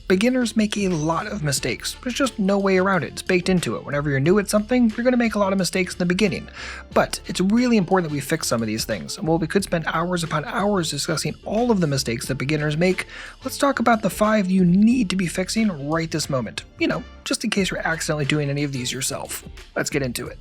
Beginners make a lot of mistakes. There's just no way around it. It's baked into it. Whenever you're new at something, you're going to make a lot of mistakes in the beginning. But it's really important that we fix some of these things. And while we could spend hours upon hours discussing all of the mistakes that beginners make, let's talk about the 5 you need to be fixing right this moment. Just in case you're accidentally doing any of these yourself. Let's get into it.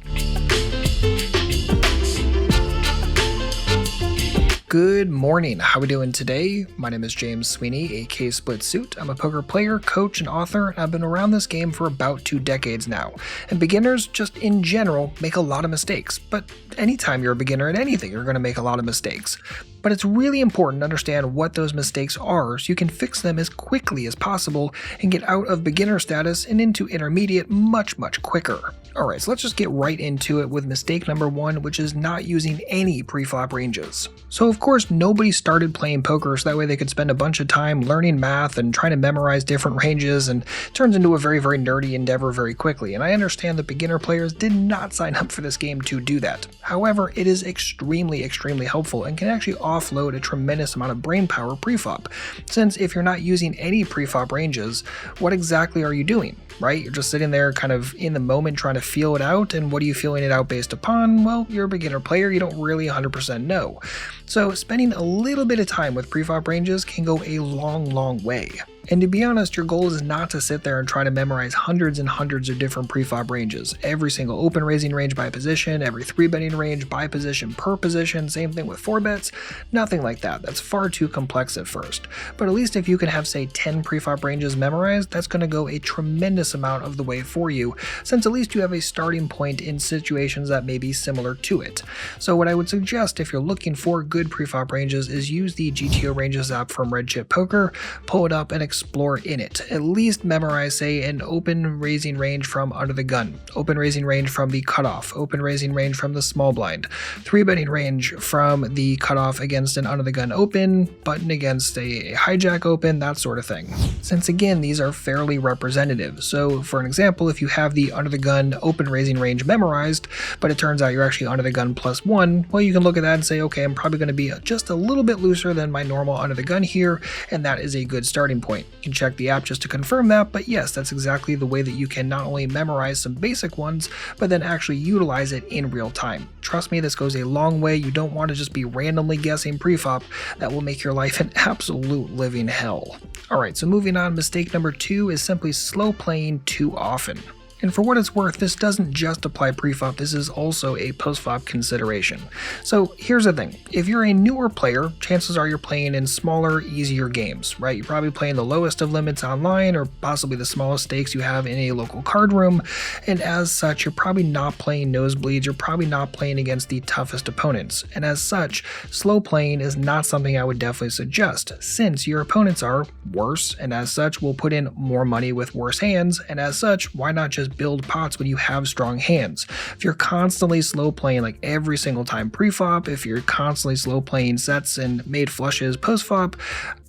Good morning, how we doing today? My name is James Sweeney, aka SplitSuit. I'm a poker player, coach, and author, and I've been around this game for about 2 decades now. And beginners, just in general, make a lot of mistakes. But anytime you're a beginner at anything, you're going to make a lot of mistakes. But it's really important to understand what those mistakes are so you can fix them as quickly as possible and get out of beginner status and into intermediate much quicker. Alright, so let's just get right into it with mistake number 1, which is not using any preflop ranges. So of course nobody started playing poker so that way they could spend a bunch of time learning math and trying to memorize different ranges, and it turns into a very nerdy endeavor very quickly. And I understand that beginner players did not sign up for this game to do that. However, it is extremely helpful and can actually offload a tremendous amount of brain power preflop. Since if you're not using any preflop ranges, what exactly are you doing? Right? You're just sitting there kind of in the moment trying to feel it out, and what are you feeling it out based upon? Well, you're a beginner player, you don't really 100% know. So spending a little bit of time with preflop ranges can go a long way. And to be honest, your goal is not to sit there and try to memorize hundreds and hundreds of different preflop ranges. Every single open raising range by position, every 3-betting range by position per position, same thing with 4-bets, nothing like that. That's far too complex at first. But at least if you can have, say, 10 preflop ranges memorized, that's going to go a tremendous amount of the way for you, since at least you have a starting point in situations that may be similar to it. So what I would suggest if you're looking for good preflop ranges is use the GTO Ranges app from Red Chip Poker, pull it up and explore in it. At least memorize, say, an open raising range from under the gun, open raising range from the cutoff, open raising range from the small blind, 3-betting range from the cutoff against an under the gun open, button against a hijack open, that sort of thing. Since again, these are fairly representative. So for an example, if you have the under the gun open raising range memorized, but it turns out you're actually under the gun +1, well, you can look at that and say, okay, I'm probably going to be just a little bit looser than my normal under the gun here, and that is a good starting point. You can check the app just to confirm that, but yes, that's exactly the way that you can not only memorize some basic ones, but then actually utilize it in real time. Trust me, this goes a long way. You don't want to just be randomly guessing preflop. That will make your life an absolute living hell. Alright, so moving on, mistake number 2 is simply slow playing too often. And for what it's worth, this doesn't just apply preflop, this is also a postflop consideration. So here's the thing, if you're a newer player, chances are you're playing in smaller, easier games, right? You're probably playing the lowest of limits online, or possibly the smallest stakes you have in a local card room, and as such, you're probably not playing nosebleeds, you're probably not playing against the toughest opponents, and as such, slow playing is not something I would definitely suggest, since your opponents are worse, and as such, will put in more money with worse hands, and as such, why not just build pots when you have strong hands? If you're constantly slow playing like every single time pre-flop, if you're constantly slow playing sets and made flushes post-flop,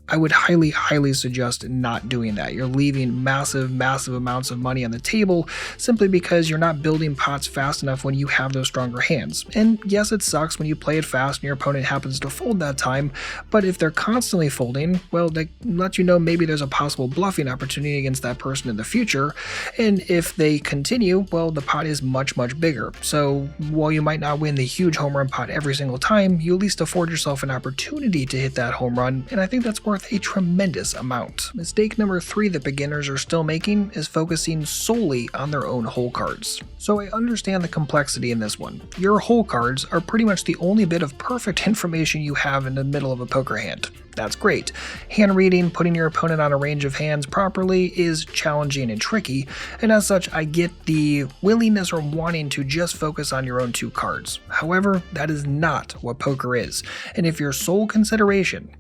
I would highly suggest not doing that. You're leaving massive amounts of money on the table simply because you're not building pots fast enough when you have those stronger hands. And yes, it sucks when you play it fast and your opponent happens to fold that time, but if they're constantly folding, well, they let you know maybe there's a possible bluffing opportunity against that person in the future, and if they continue, well, the pot is much bigger. So while you might not win the huge home run pot every single time, you at least afford yourself an opportunity to hit that home run, and I think that's worth a tremendous amount. Mistake number 3 that beginners are still making is focusing solely on their own hole cards. So I understand the complexity in this one. Your hole cards are pretty much the only bit of perfect information you have in the middle of a poker hand. That's great. Hand reading, putting your opponent on a range of hands properly is challenging and tricky, and as such, I get the willingness or wanting to just focus on your own 2 cards. However, that is not what poker is, and if your sole consideration,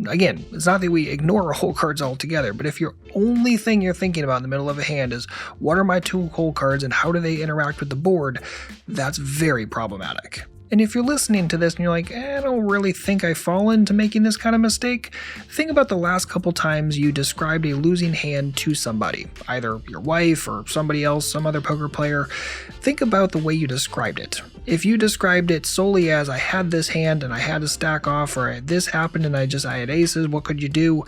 again, it's not that we ignore hole cards altogether, but if your only thing you're thinking about in the middle of a hand is what are my 2 hole cards and how do they interact with the board, that's very problematic. And if you're listening to this and you're like, I don't really think I fall into making this kind of mistake, think about the last couple times you described a losing hand to somebody, either your wife or somebody else, some other poker player. Think about the way you described it. If you described it solely as I had this hand and I had to stack off, or this happened and I had aces, what could you do?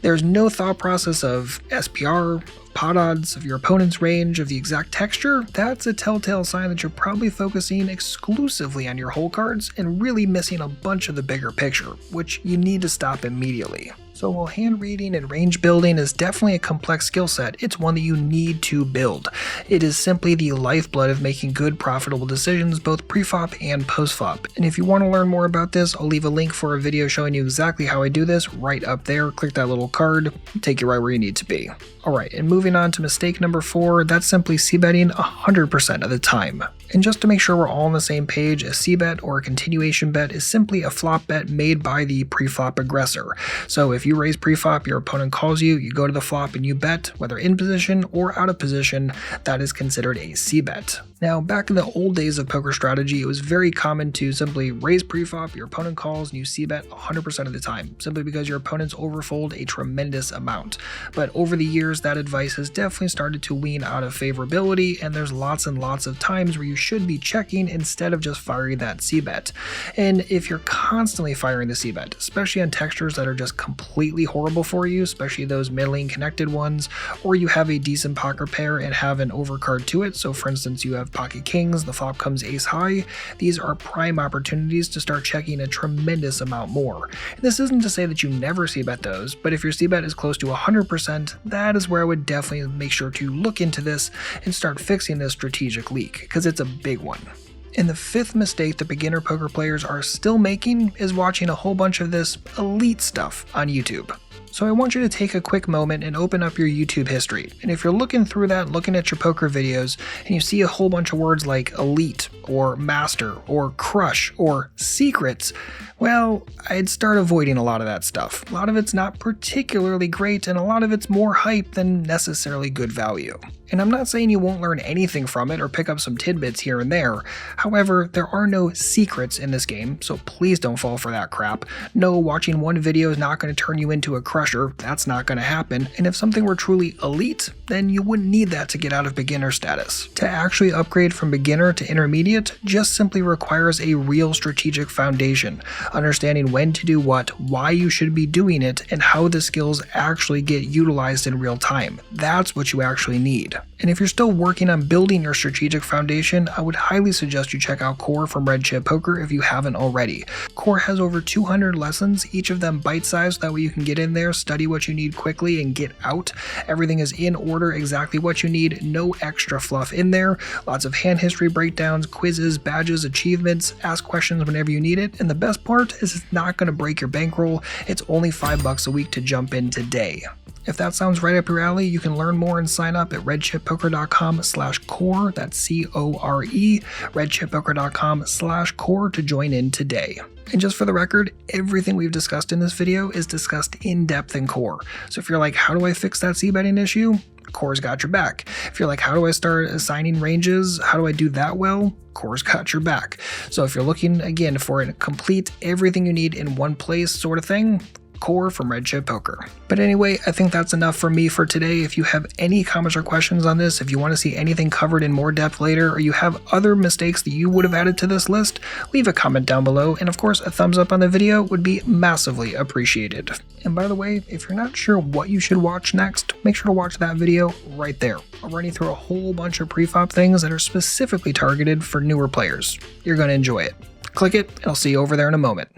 There's no thought process of SPR, pot odds, of your opponent's range, of the exact texture. That's a telltale sign that you're probably focusing exclusively on your hole cards and really missing a bunch of the bigger picture, which you need to stop immediately. So while hand reading and range building is definitely a complex skill set, it's one that you need to build. It is simply the lifeblood of making good, profitable decisions both pre-flop and post-flop. And if you want to learn more about this, I'll leave a link for a video showing you exactly how I do this right up there. Click that little card, take you right where you need to be. Alright, and moving on to mistake number 4, that's simply c-betting 100% of the time. And just to make sure we're all on the same page, a c-bet or a continuation bet is simply a flop bet made by the pre-flop aggressor. So if you raise pre-flop, your opponent calls you, you go to the flop and you bet, whether in position or out of position, that is considered a c-bet. Now, back in the old days of poker strategy, it was very common to simply raise pre-flop, your opponent calls, and you c-bet 100% of the time, simply because your opponents overfold a tremendous amount. But over the years, that advice has definitely started to wean out of favorability, and there's lots and lots of times where you should be checking instead of just firing that c-bet. And if you're constantly firing the c-bet, especially on textures that are just completely horrible for you, especially those middling connected ones, or you have a decent poker pair and have an overcard to it, so for instance you have pocket kings, the flop comes ace high, these are prime opportunities to start checking a tremendous amount more. And this isn't to say that you never c-bet those, but if your c-bet is close to 100%, that is where I would definitely make sure to look into this and start fixing this strategic leak, because it's a big one. And the 5th mistake that beginner poker players are still making is watching a whole bunch of this elite stuff on YouTube. So I want you to take a quick moment and open up your YouTube history. And if you're looking through that, looking at your poker videos, and you see a whole bunch of words like elite, or master, or crush, or secrets, well, I'd start avoiding a lot of that stuff. A lot of it's not particularly great, and a lot of it's more hype than necessarily good value. And I'm not saying you won't learn anything from it or pick up some tidbits here and there. However, there are no secrets in this game, so please don't fall for that crap. No, watching one video is not going to turn you into a crusher. That's not going to happen. And if something were truly elite, then you wouldn't need that to get out of beginner status. To actually upgrade from beginner to intermediate just simply requires a real strategic foundation, understanding when to do what, why you should be doing it, and how the skills actually get utilized in real time. That's what you actually need. And if you're still working on building your strategic foundation, I would highly suggest you check out Core from Red Chip Poker if you haven't already. Core has over 200 lessons, each of them bite-sized, that way you can get in there, study what you need quickly, and get out. Everything is in order, exactly what you need, no extra fluff in there. Lots of hand history breakdowns, quizzes, badges, achievements, ask questions whenever you need it, and the best part is it's not going to break your bankroll. It's only $5 a week to jump in today. If that sounds right up your alley, you can learn more and sign up at redchippoker.com/core, that's C-O-R-E, redchippoker.com/core to join in today. And just for the record, everything we've discussed in this video is discussed in depth in Core. So if you're like, how do I fix that c-betting issue? Core's got your back. If you're like, how do I start assigning ranges? How do I do that well? Core's got your back. So if you're looking, again, for a complete everything you need in one place sort of thing, Core from Red Chip Poker. But anyway, I think that's enough for me for today. If you have any comments or questions on this, if you want to see anything covered in more depth later, or you have other mistakes that you would have added to this list, leave a comment down below, and of course a thumbs up on the video would be massively appreciated. And by the way, if you're not sure what you should watch next, make sure to watch that video right there. I'm running through a whole bunch of preflop things that are specifically targeted for newer players. You're going to enjoy it. Click it, and I'll see you over there in a moment.